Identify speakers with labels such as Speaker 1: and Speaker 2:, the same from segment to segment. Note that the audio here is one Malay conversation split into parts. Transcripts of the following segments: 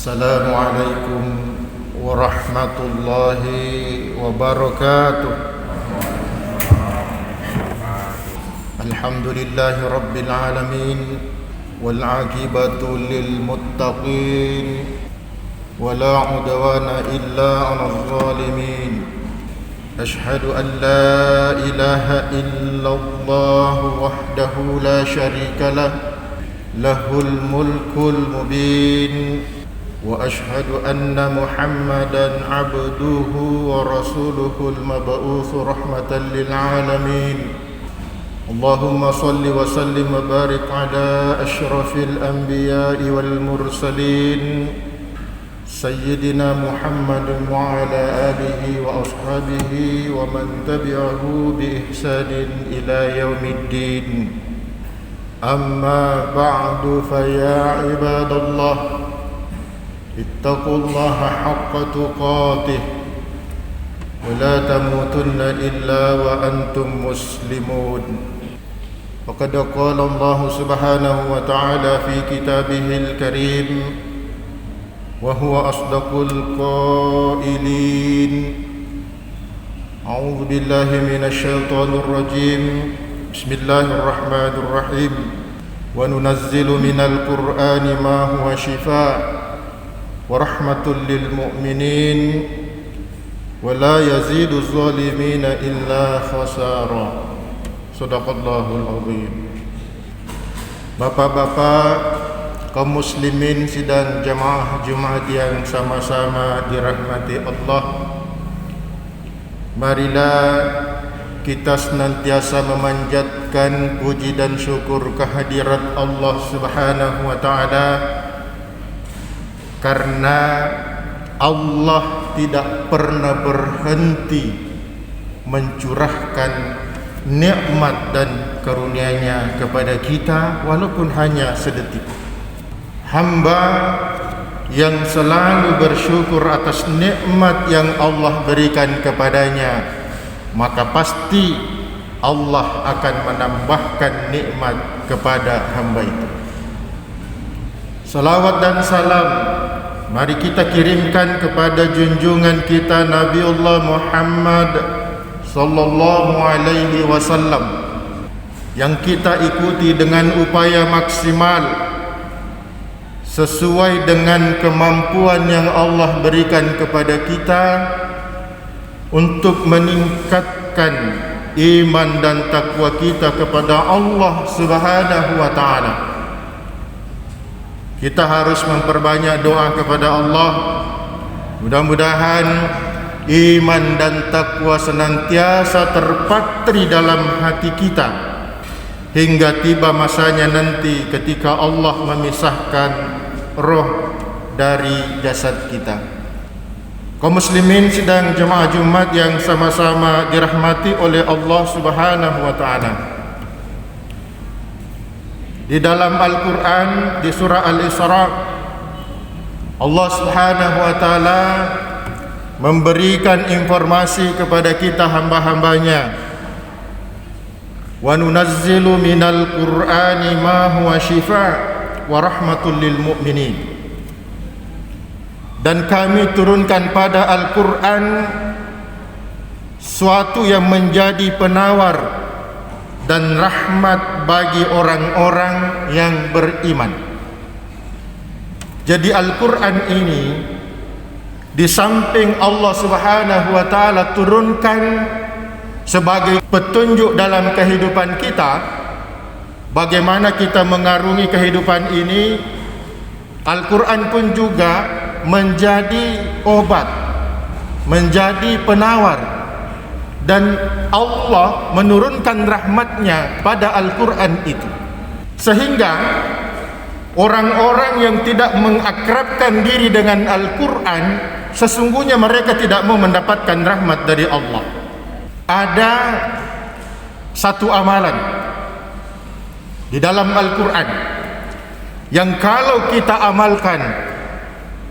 Speaker 1: السلام عليكم ورحمة الله وبركاته. الحمد لله رب العالمين والعاقبة للمتقين ولا عدوان إلا على الظالمين. أشهد أن لا إله إلا الله وحده لا شريك له له الملك المبين وأشهد أن محمدا عبده ورسوله المبعوث رحمة للعالمين. اللهم صل وسلم وبارك على أشرف الأنبياء والمرسلين سيدنا محمد وعلى آله وأصحابه ومن تبعه بإحسان إلى يوم الدين. أما بعد فيا عباد الله اتقوا الله حق تقاته ولا تموتن إلا وأنتم مسلمون. وقد قال الله سبحانه وتعالى في كتابه الكريم وهو أصدق القائلين: أعوذ بالله من الشيطان الرجيم بسم الله الرحمن الرحيم وننزل من القرآن ما هو شفاء ورحمة للمؤمنين ولا يزيد الظالمين إلا خسارا. Sadaqallahul azim. Bapak-bapak, kaum muslimin sidang jamaah Jumat yang sama-sama dirahmati Allah, marilah kita senantiasa memanjatkan puji dan syukur kehadirat Allah Subhanahu wa taala, karena Allah tidak pernah berhenti mencurahkan nikmat dan karunia-Nya kepada kita walaupun hanya sedetik. Hamba yang selalu bersyukur atas nikmat yang Allah berikan kepadanya, maka pasti Allah akan menambahkan nikmat kepada hamba itu. Salawat dan salam mari kita kirimkan kepada junjungan kita Nabiullah Muhammad sallallahu alaihi wasallam, yang kita ikuti dengan upaya maksimal sesuai dengan kemampuan yang Allah berikan kepada kita untuk meningkatkan iman dan takwa kita kepada Allah Subhanahu wa taala. Kita harus memperbanyak doa kepada Allah. Mudah-mudahan iman dan takwa senantiasa terpatri dalam hati kita hingga tiba masanya nanti ketika Allah memisahkan roh dari jasad kita. Kaum muslimin sidang jemaah Jumat yang sama-sama dirahmati oleh Allah Subhanahu wa taala. Di dalam Al-Qur'an di surah Al-Isra, Allah Subhanahu wa taala memberikan informasi kepada kita hamba-hambanya. Wa nunazzilu minal Qur'ani ma huwa shifaa wa rahmatul lil mu'minin. Dan kami turunkan pada Al-Quran suatu yang menjadi penawar dan rahmat bagi orang-orang yang beriman. Jadi Al-Quran ini di samping Allah Subhanahu wa taala turunkan sebagai petunjuk dalam kehidupan kita, bagaimana kita mengarungi kehidupan ini, Al-Quran pun juga menjadi obat, menjadi penawar, dan Allah menurunkan rahmatnya pada Al-Quran itu, sehingga orang-orang yang tidak mengakrabkan diri dengan Al-Quran sesungguhnya mereka tidak mau mendapatkan rahmat dari Allah. Ada satu amalan di dalam Al-Quran yang kalau kita amalkan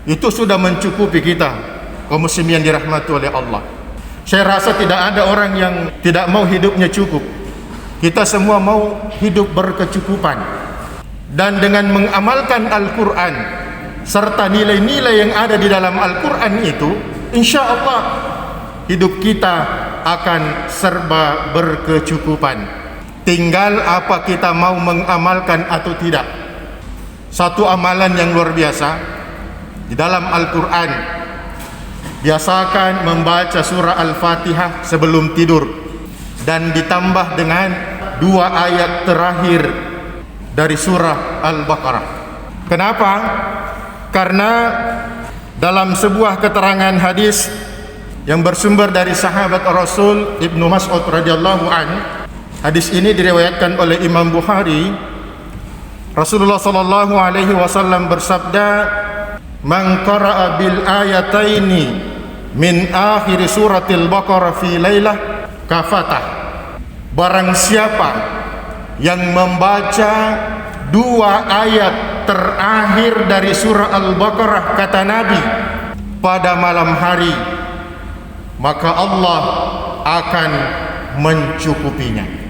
Speaker 1: itu sudah mencukupi kita, kaum muslimin yang dirahmati oleh Allah. Saya rasa tidak ada orang yang tidak mau hidupnya cukup. Kita semua mau hidup berkecukupan. Dan dengan mengamalkan Al-Quran, serta nilai-nilai yang ada di dalam Al-Quran itu, insya Allah hidup kita akan serba berkecukupan. Tinggal apa kita mau mengamalkan atau tidak. Satu amalan yang luar biasa di dalam Al-Quran, biasakan membaca surah Al-Fatihah sebelum tidur, dan ditambah dengan 2 ayat terakhir dari surah Al-Baqarah. Kenapa? Karena dalam sebuah keterangan hadis yang bersumber dari sahabat Rasul Ibnu Mas'ud radhiyallahu anhu, hadis ini diriwayatkan oleh Imam Bukhari. Rasulullah sallallahu alaihi wasallam bersabda, "Man qara'a bil ayataini min akhir suratil Baqarah fi lailah kafatah." Barang siapa yang membaca 2 ayat terakhir dari surah Al-Baqarah, kata Nabi, pada malam hari, maka Allah akan mencukupinya.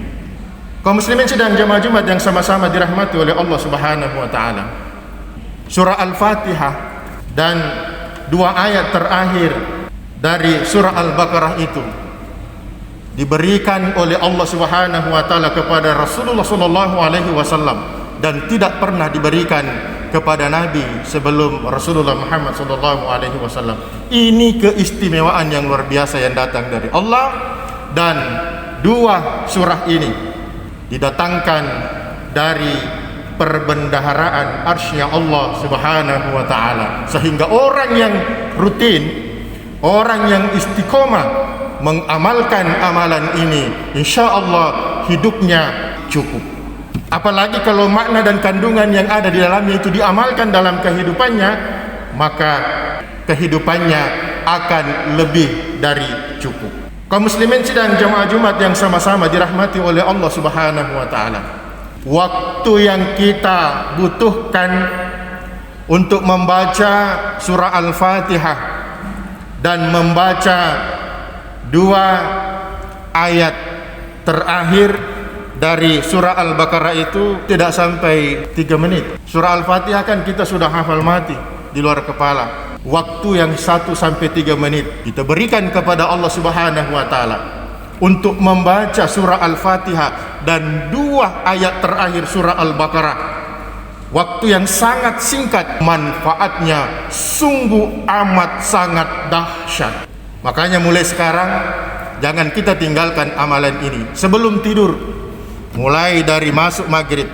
Speaker 1: Kaum muslimin sedang jemaah Jumat yang sama-sama dirahmati oleh Allah Subhanahu wa taala, surah Al-Fatihah dan 2 ayat terakhir dari surah Al-Baqarah itu diberikan oleh Allah Subhanahu wa taala kepada Rasulullah sallallahu alaihi wasallam dan tidak pernah diberikan kepada Nabi sebelum Rasulullah Muhammad sallallahu alaihi wasallam. Ini keistimewaan yang luar biasa yang datang dari Allah, dan 2 surah ini didatangkan dari perbendaharaan arsy-Nya Allah Subhanahu wa taala, sehingga orang yang rutin, orang yang istiqomah mengamalkan amalan ini, insyaallah hidupnya cukup. Apalagi kalau makna dan kandungan yang ada di dalamnya itu diamalkan dalam kehidupannya, maka kehidupannya akan lebih dari cukup. Kaum muslimin sidang jamaah Jumat yang sama-sama dirahmati oleh Allah Subhanahu wa taala, waktu yang kita butuhkan untuk membaca surah Al-Fatihah dan membaca 2 ayat terakhir dari surah Al-Baqarah itu tidak sampai 3 menit. Surah Al-Fatihah kan kita sudah hafal mati di luar kepala. Waktu yang 1 sampai 3 menit kita berikan kepada Allah Subhanahu wa taala untuk membaca surah Al-Fatihah dan 2 ayat terakhir surah Al-Baqarah. Waktu yang sangat singkat, manfaatnya sungguh amat sangat dahsyat. Makanya mulai sekarang jangan kita tinggalkan amalan ini. Sebelum tidur, mulai dari masuk maghrib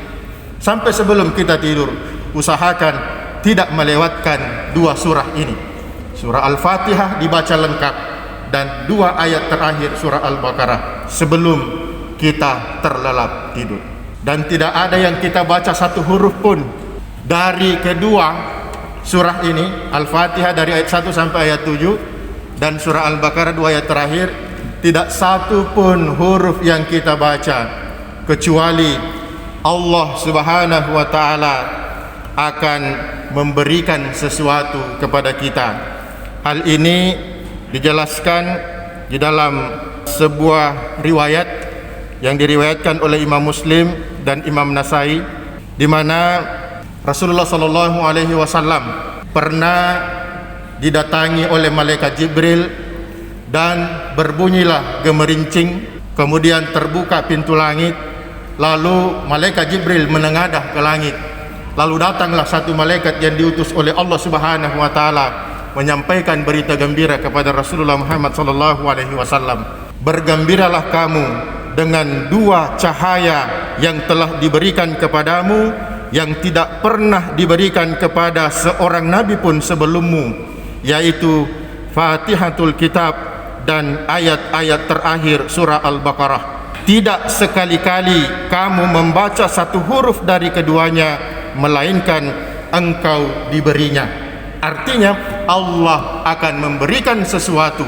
Speaker 1: sampai sebelum kita tidur, usahakan tidak melewatkan 2 surah ini. Surah Al-Fatihah dibaca lengkap dan 2 ayat terakhir surah Al-Baqarah sebelum kita terlelap tidur. Dan tidak ada yang kita baca 1 huruf pun dari kedua surah ini, Al-Fatihah dari ayat 1 sampai ayat 7 dan surah Al-Baqarah 2 ayat terakhir, tidak 1 pun huruf yang kita baca kecuali Allah Subhanahu wa taala akan memberikan sesuatu kepada kita. Hal ini dijelaskan di dalam sebuah riwayat yang diriwayatkan oleh Imam Muslim dan Imam Nasai, di mana Rasulullah sallallahu alaihi wasallam pernah didatangi oleh malaikat Jibril dan berbunyilah gemerincing, kemudian terbuka pintu langit, lalu malaikat Jibril menengadah ke langit. Lalu datanglah 1 malaikat yang diutus oleh Allah Subhanahu wa taala menyampaikan berita gembira kepada Rasulullah Muhammad sallallahu alaihi wasallam. Bergembiralah kamu dengan 2 cahaya yang telah diberikan kepadamu, yang tidak pernah diberikan kepada seorang nabi pun sebelummu, yaitu Fatihatul Kitab dan ayat-ayat terakhir surah Al-Baqarah. Tidak sekali-kali kamu membaca 1 huruf dari keduanya melainkan engkau diberinya. Artinya Allah akan memberikan sesuatu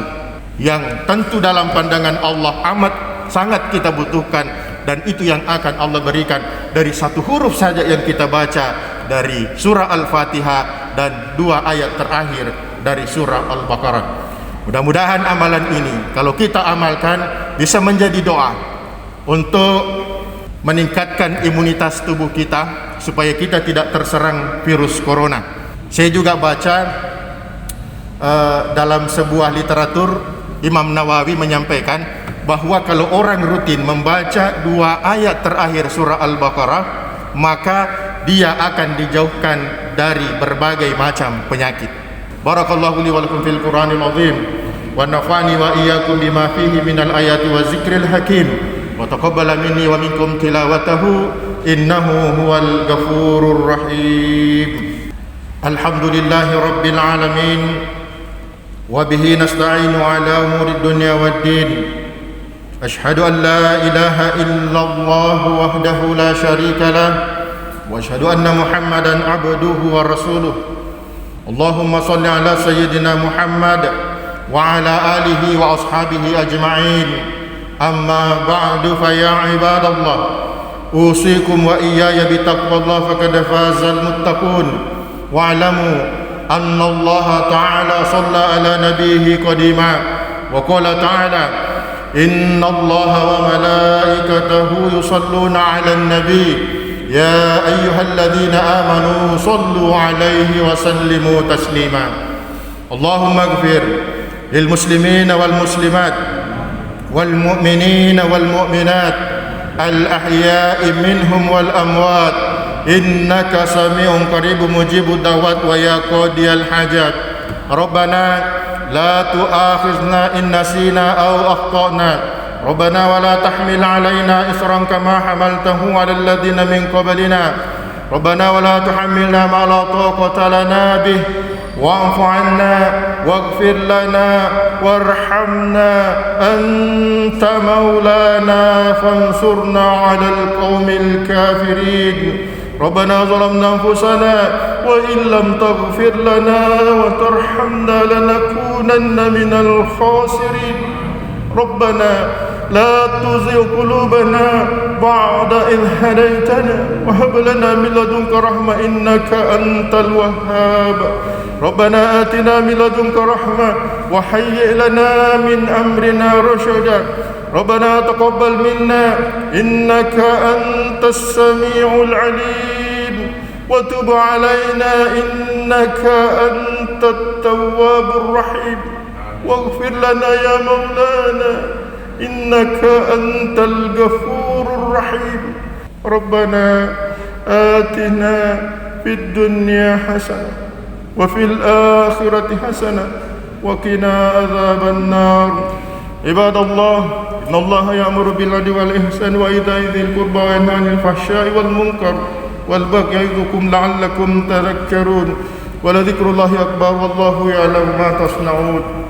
Speaker 1: yang tentu dalam pandangan Allah amat sangat kita butuhkan, dan itu yang akan Allah berikan dari 1 huruf saja yang kita baca dari surah Al-Fatihah dan 2 ayat terakhir dari surah Al-Baqarah. Mudah-mudahan amalan ini kalau kita amalkan bisa menjadi doa untuk meningkatkan imunitas tubuh kita supaya kita tidak terserang virus corona, Saya juga baca dalam sebuah literatur Imam Nawawi menyampaikan bahwa kalau orang rutin membaca 2 ayat terakhir surah Al-Baqarah, maka dia akan dijauhkan dari berbagai macam penyakit. Barakallahu li wa lakum fil Qur'anil azim wa nafa'ani wa iyyakum bima fihi minal ayati wa zikril hakim wa taqabbala minni wa minkum tilawatahu innahu huwal ghafurur rahim. Alhamdulillahi rabbil alamin wa bihi nasta'inu ala umurid dunya waddin. Ashhadu an la ilaha illallah wahdahu la syarika lah wa ashhadu anna Muhammadan abduhu wa rasuluh. Allahumma salli ala sayyidina Muhammad wa ala alihi wa ashabihi ajma'in. Amma ba'du, fa ya ibadallah, usikum wa iyaya bitaqwallah faqad fazal muttaqun. Wa'lamu anna Allah ta'ala shalla ala nabiyhi qadima wa qala ta'ala inna Allah wa malaikatahu yusalluna 'alan nabi ya ayyuhalladzina amanu sallu 'alaihi wa sallimu taslima. Allahumma ighfir lil muslimina wal muslimat wal mu'minina wal mu'minat al ahya'i minhum wal amwat innaka sami'un qaribun mujibud da'wat wa ya qadiyal hajat. Rabbana la tu'akhizna in nasina aw akhtana. Rabbana wa la tahmil 'alaina isran kama hamaltahu 'alal ladzina min qablina. Rabbana wa la tuhammilna ma la taqata lana bih wa'fu 'anna waghfir lana warhamna anta maulana fansurna 'alal qaumil kafirin. Rabbana zalamna anfusana wa in lam taghfir lana wa tarhamna lanakunanna minal khasirin. Rabbana la tuzigh qulubana ba'da idh hadaytana wa hab lana min ladunka rahmah innaka antal wahhab. Rabbana atina min ladunka rahmah wa hayyi' lana min amrina rashada. Rabbana taqabbal minna innaka antas sami'ul 'alim wa tub 'alaina innaka antat tawwabur rahim waghfir lana ya maulana innaka antal ghafurur rahim. Rabbana atina fid dunya hasanah wa fil akhirati hasanah wa qina adzaban nar. Ibadallah, innallaha ya'muru bil 'adli wal ihsani wa ita'i dzil qurba wa yanha 'anil fahsya'i wal munkar wal baghi ya'idukum la'allakum tadhakkarun. Wa la dzikrullahi akbar wallahu ya'lamu ma tasna'un.